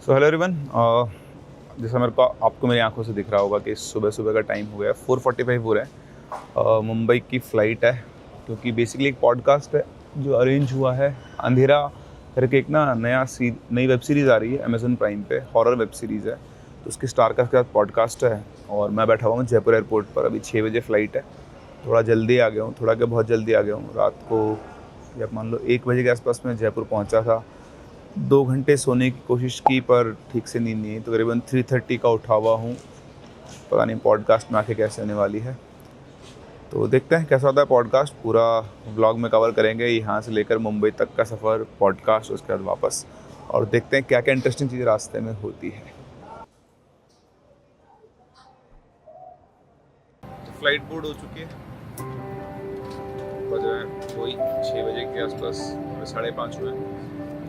So hello everyone, जैसा मेरे को आपको मेरी आंखों से दिख रहा होगा कि सुबह सुबह का टाइम हो गया, 4:45 हो रहा है। मुंबई की फ़्लाइट है, क्योंकि बेसिकली एक पॉडकास्ट है जो अरेंज हुआ है। अंधेरा करके एक ना नई वेब सीरीज़ आ रही है अमेज़न प्राइम पे, हॉरर वेब सीरीज़ है। तो उसके स्टार कास्ट के साथ पॉडकास्ट है और मैं बैठा हुआ हूँ जयपुर एयरपोर्ट पर। अभी 6 बजे फ़्लाइट है। थोड़ा जल्दी आ गया हूँ, थोड़ा क्या बहुत जल्दी आ गया हूँ। रात को या मान लो 1 बजे के आसपास मैं जयपुर पहुँचा था। 2 घंटे सोने की कोशिश की पर ठीक से नींद नहीं आई। तकरीबन 3:30 का उठा हुआ हूँ। पता नहीं पॉडकास्ट में आके कैसे आने वाली है, तो देखते हैं कैसा होता है पॉडकास्ट। पूरा व्लॉग में कवर करेंगे, यहाँ से लेकर मुंबई तक का सफ़र, पॉडकास्ट, उसके बाद वापस, और देखते हैं क्या क्या इंटरेस्टिंग चीज़ रास्ते में होती है। फ्लाइट बोर्ड हो चुकी है, बज रहे हैं वही 6 बजे के आसपास, 5:30 हुए।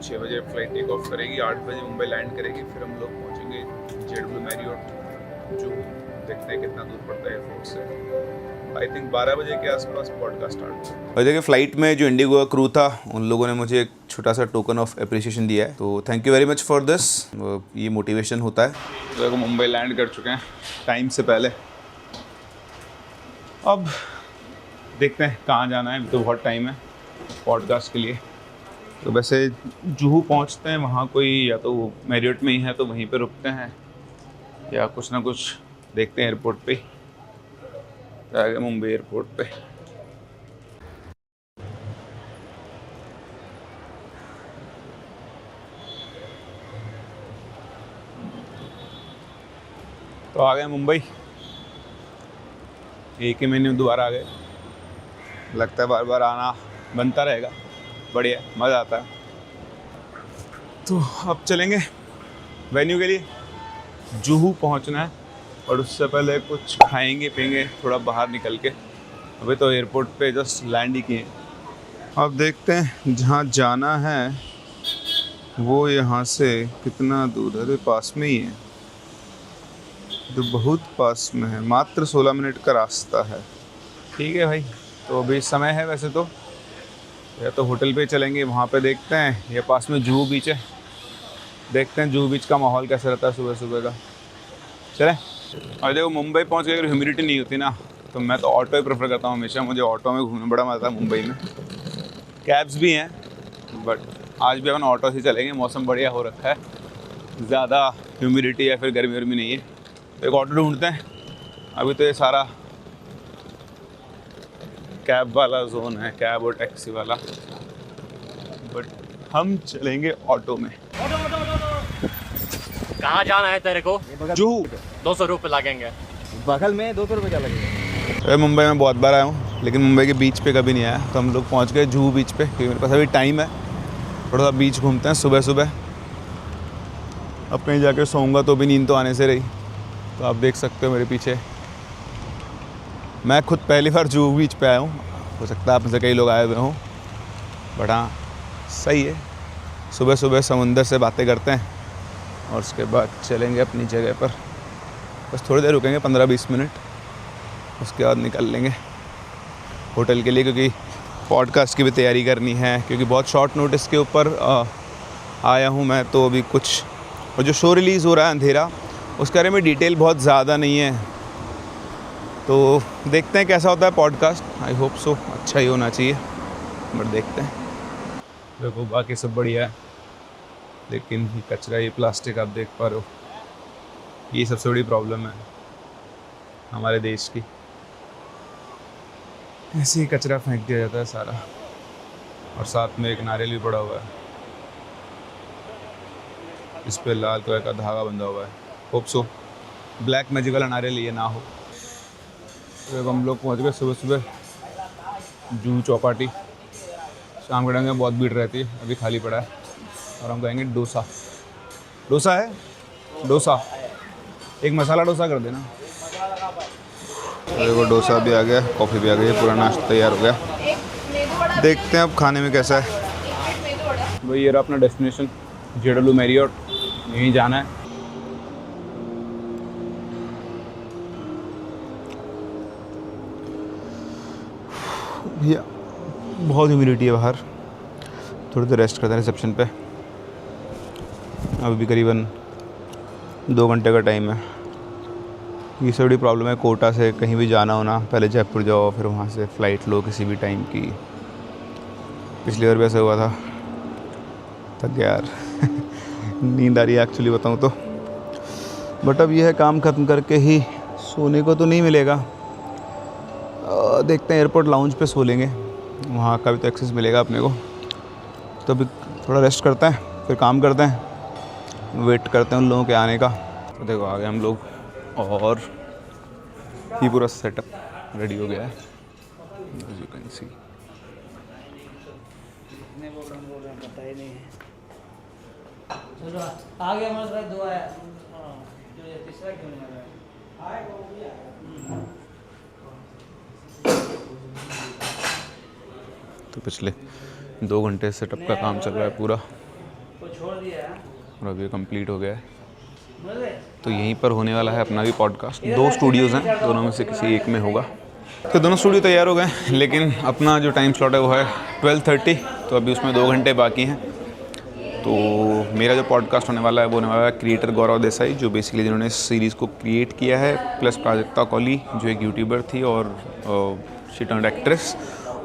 6 बजे फ्लाइट टेक ऑफ करेगी, 8 बजे मुंबई लैंड करेगी। फिर हम लोग पहुंचेंगे जेडब्ल्यू मैरियट, जो देखते हैं कितना दूर पड़ता है एयरपोर्ट से। आई थिंक 12 बजे के आसपास पॉडकास्ट स्टार्ट होगा। और देखिए, फ़्लाइट में जो इंडिगो का क्रू था, उन लोगों ने मुझे एक छोटा सा टोकन ऑफ अप्रिसिएशन दिया है, तो thank you very much for this. ये मोटिवेशन होता है। तो देखो, मुंबई लैंड कर चुके हैं टाइम से पहले। अब देखते हैं कहाँ जाना है, तो बहुत टाइम है पॉडकास्ट के लिए। तो वैसे जुहू पहुंचते हैं, वहाँ कोई या तो मैरियट में ही है तो वहीं पे रुकते हैं, या कुछ ना कुछ देखते हैं एयरपोर्ट पे। आ गए मुंबई एयरपोर्ट पे। तो आ गए मुंबई, एक ही महीने में दोबारा आ गए। लगता है बार बार आना बनता रहेगा, बढ़िया, मज़ा आता है। तो अब चलेंगे वेन्यू के लिए। जुहू पहुंचना है और उससे पहले कुछ खाएंगे पिएंगे थोड़ा बाहर निकल के। अभी तो एयरपोर्ट पे जस्ट लैंड ही किए। अब देखते हैं जहाँ जाना है वो यहाँ से कितना दूर है। तो पास में ही है, तो बहुत पास में है, मात्र 16 मिनट का रास्ता है। ठीक है भाई, तो अभी समय है वैसे तो, या तो होटल पे चलेंगे, वहाँ पे देखते हैं, या पास में जुहू बीच है, देखते हैं जुहू बीच का माहौल कैसा रहता है सुबह सुबह का। चलें। और देखो, मुंबई पहुँच के अगर ह्यूमिडिटी नहीं होती ना, तो मैं तो ऑटो ही प्रेफर करता हूँ हमेशा। मुझे ऑटो में घूमने बड़ा मज़ा आता है मुंबई में। कैब्स भी हैं, बट आज भी अपन ऑटो से चलेंगे। मौसम बढ़िया हो रखा है, ज़्यादा ह्यूमिडिटी या फिर गर्मी वर्मी नहीं है। तो एक ऑटो ढूंढते हैं। अभी तो ये सारा कैब वाला जोन है, कैब और टैक्सी वाला, बट हम चलेंगे ऑटो में। कहाँ जाना है तेरे को? जुहू। 200 रुपये लगेंगे। बगल में 200 रुपये क्या लगेगा? अरे मुंबई में बहुत बार आया हूँ, लेकिन मुंबई के बीच पे कभी नहीं आया। तो हम लोग पहुँच गए जुहू बीच पे, क्योंकि मेरे पास अभी टाइम है। थोड़ा सा बीच घूमते हैं सुबह सुबह। अब कहीं जाकर सोऊंगा तो भी नींद तो आने से रही। तो आप देख सकते हो मेरे पीछे, मैं खुद पहली बार जुहू बीच पे आया हूँ। हो सकता है आप में से कई लोग आए हुए हों, बट हाँ, सही है। सुबह सुबह समुंदर से बातें करते हैं और उसके बाद चलेंगे अपनी जगह पर। बस थोड़ी देर रुकेंगे, 15-20 मिनट, उसके बाद निकल लेंगे होटल के लिए, क्योंकि पॉडकास्ट की भी तैयारी करनी है। क्योंकि बहुत शॉर्ट नोटिस के ऊपर आया हूँ मैं, तो अभी कुछ, और जो शो रिलीज़ हो रहा है अंधेरा, उसके बारे में डिटेल बहुत ज़्यादा नहीं है। तो देखते हैं कैसा होता है पॉडकास्ट। आई होप सो अच्छा ही होना चाहिए, बट देखते हैं। देखो, बाकी सब बढ़िया है, लेकिन ये कचरा, ये प्लास्टिक आप देख पा रहे हो, ये सबसे बड़ी प्रॉब्लम है हमारे देश की। ऐसे ही कचरा फेंक दिया जाता है सारा, और साथ में एक नारियल भी पड़ा हुआ है, इस पे लाल कलर का धागा बंधा हुआ है। होप सो ब्लैक मैजिक वाला नारियल ये ना हो। तो हम लोग पहुँच गए सुबह सुबह जुहू चौपाटी। शाम के टाइम में बहुत भीड़ रहती है, अभी खाली पड़ा है। और हम कहेंगे डोसा। डोसा है, डोसा एक मसाला डोसा कर देना। देखो, डोसा भी आ गया, कॉफ़ी भी आ गई, पूरा नाश्ता तैयार हो गया। देखते हैं अब खाने में कैसा है। भाई ये रहा अपना डेस्टिनेशन, जेडब्ल्यू मैरियट, यहीं जाना है। भैया बहुत ह्यूमिडिटी है बाहर, थोड़ी देर रेस्ट करते हैं रिसेप्शन पे। अभी भी करीबन 2 घंटे का टाइम है। ये से बड़ी प्रॉब्लम है कोटा से कहीं भी जाना हो ना, पहले जयपुर जाओ फिर वहाँ से फ़्लाइट लो किसी भी टाइम की। पिछली बार भी ऐसा हुआ था, थक गया यार नींद आ रही है एक्चुअली बताऊँ तो। बट अब यह है काम ख़त्म करके ही सोने को तो नहीं मिलेगा। देखते हैं एयरपोर्ट लाउंज पे सो लेंगे, वहाँ का भी तो एक्सेस मिलेगा अपने को। तो अभी थोड़ा रेस्ट करते हैं फिर काम करते हैं, वेट करते हैं उन लोगों के आने का। तो देखो आ गए हम लोग और ये पूरा सेटअप रेडी हो गया है, as you can see। आ गया हमारा दो आया जो ये तीसरा क्यों नहीं आया वो गया। तो पिछले 2 घंटे सेटअप का काम चल रहा है पूरा वो छोड़ दिया और अभी कंप्लीट हो गया है। तो यहीं पर होने वाला है अपना भी पॉडकास्ट। 2 स्टूडियोज़ हैं, दोनों में से किसी एक में होगा। तो दोनों स्टूडियो तैयार हो गए हैं, लेकिन अपना जो टाइम स्लॉट है वो है 12:30, तो अभी उसमें 2 घंटे बाकी हैं। तो मेरा जो पॉडकास्ट होने वाला है वो होने वाला है क्रिएटर गौरव देसाई, जो बेसिकली जिन्होंने इस सीरीज़ को क्रिएट किया है, प्लस प्राजक्ता कौली जो एक यूट्यूबर थी और शी टर्न्ड एक्ट्रेस,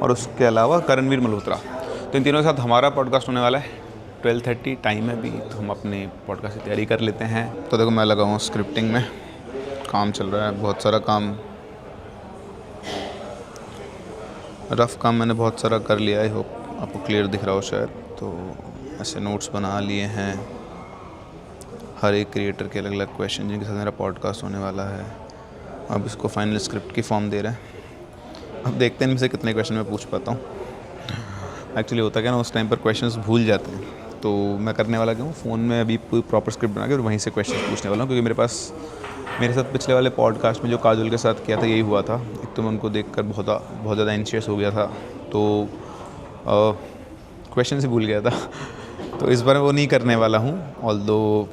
और उसके अलावा करणवीर मल्होत्रा। तो इन तीनों के साथ हमारा पॉडकास्ट होने वाला है। 12:30 टाइम है अभी, तो हम अपने पॉडकास्ट की तैयारी कर लेते हैं। तो देखो मैं लगा हूँ स्क्रिप्टिंग में, काम चल रहा है बहुत सारा काम, रफ़ काम मैंने बहुत सारा कर लिया है। होप आपको क्लियर दिख रहा हो शायद। तो ऐसे नोट्स बना लिए हैं हर एक क्रिएटर के अलग अलग क्वेश्चन जिनके साथ मेरा पॉडकास्ट होने वाला है। अब इसको फाइनल स्क्रिप्ट की फॉर्म दे रहे हैं। अब देखते हैं इनमें से कितने क्वेश्चन मैं पूछ पाता हूँ। एक्चुअली होता क्या ना, उस टाइम पर क्वेश्चंस भूल जाते हैं, तो मैं करने वाला क्या हूँ, फ़ोन में अभी पूरी प्रॉपर स्क्रिप्ट बना के और वहीं से क्वेश्चन पूछने वाला हूँ। क्योंकि मेरे साथ पिछले वाले पॉडकास्ट में जो काजोल के साथ किया था यही हुआ था। एक तो मैं उनको देखकर बहुत ज़्यादा एंशियस हो गया था, तो क्वेश्चन से भूल गया था। तो इस बार वो नहीं करने वाला हूँ, ऑल्दो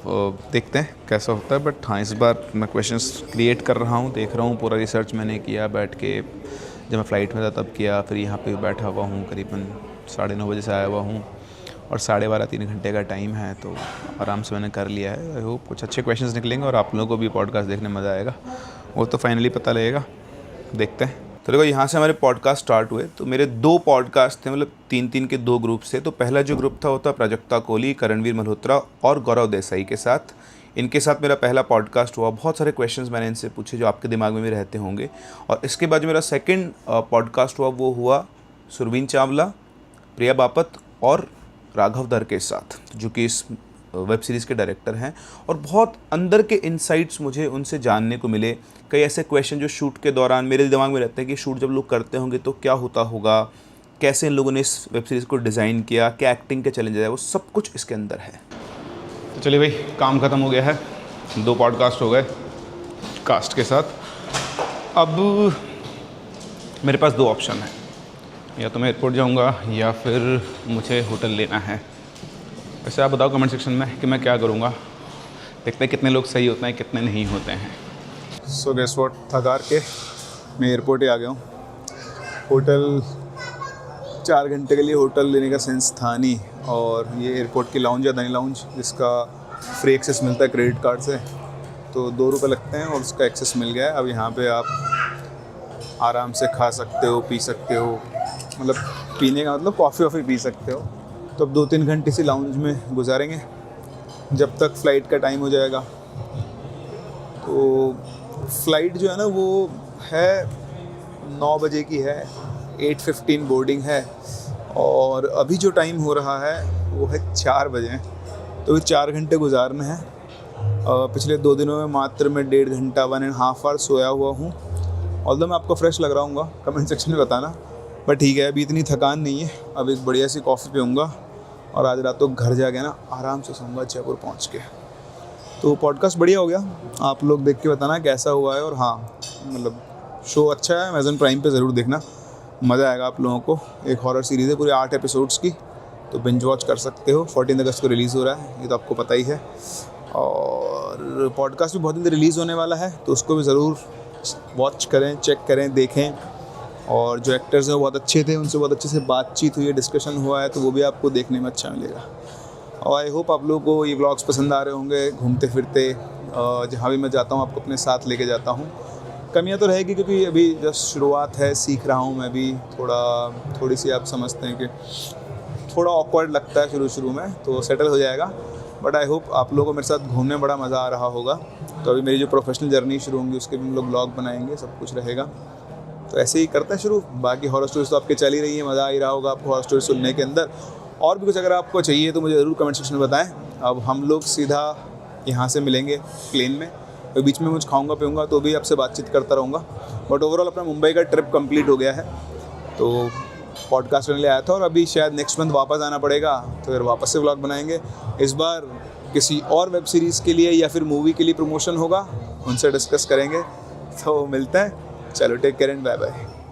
देखते हैं कैसा होता है। बट हाँ, इस बार मैं क्वेश्चंस क्रिएट कर रहा हूँ, देख रहा हूँ। पूरा रिसर्च मैंने किया बैठ के, जब मैं फ़्लाइट में था तब किया, फिर यहाँ पे बैठा हुआ हूँ, करीबन 9:30 बजे से आया हुआ हूँ और 12:30-3 घंटे का टाइम है, तो आराम से मैंने कर लिया है। आई होप कुछ अच्छे क्वेश्चंस निकलेंगे और आप लोगों को भी पॉडकास्ट देखने में मज़ा आएगा। वो तो फाइनली पता लगेगा, देखते हैं। तो देखो यहाँ से हमारे पॉडकास्ट स्टार्ट हुए। तो मेरे 2 पॉडकास्ट थे, मतलब 3-3 के 2 ग्रुप से। तो पहला जो ग्रुप था वो था प्राजक्ता कौली, करणवीर मल्होत्रा और गौरव देसाई के साथ। इनके साथ मेरा पहला पॉडकास्ट हुआ। बहुत सारे क्वेश्चंस मैंने इनसे पूछे जो आपके दिमाग में भी रहते होंगे। और इसके बाद जो मेरा सेकंड पॉडकास्ट हुआ वो हुआ सुरवीन चावला, प्रिया बापत और राघव दर के साथ, जो कि इस वेब सीरीज़ के डायरेक्टर हैं। और बहुत अंदर के इनसाइट्स मुझे उनसे जानने को मिले। कई ऐसे क्वेश्चन जो शूट के दौरान मेरे दिमाग में रहते हैं कि शूट जब लोग करते होंगे तो क्या होता होगा, कैसे इन लोगों ने इस वेब सीरीज़ को डिज़ाइन किया, क्या एक्टिंग के चैलेंजेस है, वो सब कुछ इसके अंदर है। तो चलिए भाई, काम ख़त्म हो गया है, 2 पॉडकास्ट हो गए कास्ट के साथ। अब मेरे पास 2 ऑप्शन है, या तो मैं एयरपोर्ट जाऊंगा या फिर मुझे होटल लेना है। वैसे आप बताओ कमेंट सेक्शन में कि मैं क्या करूंगा। देखते हैं कितने लोग सही होते हैं, कितने नहीं होते हैं। सो गेस व्हाट, थकार के मैं एयरपोर्ट ही आ गया हूँ। होटल 4 घंटे के लिए होटल लेने का सेंस था नहीं। और ये एयरपोर्ट की लाउंज है, धनी लाउंज, जिसका फ्री एक्सेस मिलता है क्रेडिट कार्ड से। तो 2 रुपये लगते हैं और उसका एक्सेस मिल गया है। अब यहाँ पे आप आराम से खा सकते हो, पी सकते हो, मतलब पीने का मतलब कॉफ़ी वॉफ़ी पी सकते हो। तो अब 2-3 घंटे से लाउंज में गुजारेंगे जब तक फ़्लाइट का टाइम हो जाएगा। तो फ़्लाइट जो है ना वो है 9 बजे की है, 8:15 बोर्डिंग है। और अभी जो टाइम हो रहा है वो है 4 बजे। तो 4 घंटे गुजारने हैं। पिछले 2 दिनों में मात्र मैं 1.5 घंटा 1.5 आवर सोया हुआ हूँ। ऑल्दो मैं आपको फ्रेश लग रहा हूँ, कमेंट सेक्शन में बताना। पर ठीक है, अभी इतनी थकान नहीं है। अब एक बढ़िया सी कॉफ़ी पीऊँगा और आज रात को घर जाके ना आराम से सोऊंगा जयपुर पहुँच के। तो पॉडकास्ट बढ़िया हो गया, आप लोग देख के बताना कैसा हुआ है। और हाँ, मतलब शो अच्छा है, अमेज़न प्राइम पे ज़रूर देखना, मज़ा आएगा आप लोगों को। एक हॉरर सीरीज़ है पूरी 8 एपिसोड्स की, तो बिंज वॉच कर सकते हो। 14 अगस्त को रिलीज़ हो रहा है, ये तो आपको पता ही है। और पॉडकास्ट भी बहुत जल्दी रिलीज़ होने वाला है, तो उसको भी ज़रूर वॉच करें, चेक करें, देखें। और जो एक्टर्स हैं वो बहुत अच्छे थे, उनसे बहुत अच्छे से बातचीत हुई है, डिस्कशन हुआ है, तो वो भी आपको देखने में अच्छा मिलेगा। और आई होप आप लोगों को ये व्लॉग्स पसंद आ रहे होंगे, घूमते फिरते जहाँ भी मैं जाता हूँ आपको अपने साथ लेके जाता हूँ। कमियाँ तो रहेगी क्योंकि अभी जस्ट शुरुआत है, सीख रहा हूँ मैं भी, थोड़ी सी आप समझते हैं कि थोड़ा ऑकवर्ड लगता है शुरू में, तो सेटल हो जाएगा। बट आई होप आप लोगों को मेरे साथ घूमने में बड़ा मज़ा आ रहा होगा। तो अभी मेरी जो प्रोफेशनल जर्नी शुरू होंगी उसके भी हम लोग ब्लॉग बनाएंगे, सब कुछ रहेगा। तो ऐसे ही करते हैं शुरू। बाकी हॉरर स्टोरीज तो आपके चल ही रही है, मज़ा आ ही रहा होगा आपको हॉरर स्टोरी सुनने के अंदर। और भी कुछ अगर आपको चाहिए तो मुझे ज़रूर कमेंट सेक्शन में बताएं। अब हम लोग सीधा यहाँ से मिलेंगे प्लेन में, तो बीच में कुछ खाऊंगा पीऊँगा तो भी आपसे बातचीत करता रहूँगा। बट ओवरऑल अपना मुंबई का ट्रिप कंप्लीट हो गया है, तो पॉडकास्ट करने लिए आया था और अभी शायद नेक्स्ट मंथ वापस आना पड़ेगा, तो फिर वापस से व्लॉग बनाएंगे। इस बार किसी और वेब सीरीज़ के लिए या फिर मूवी के लिए प्रमोशन होगा, उनसे डिस्कस करेंगे। तो मिलते हैं, चलो take care and bye bye.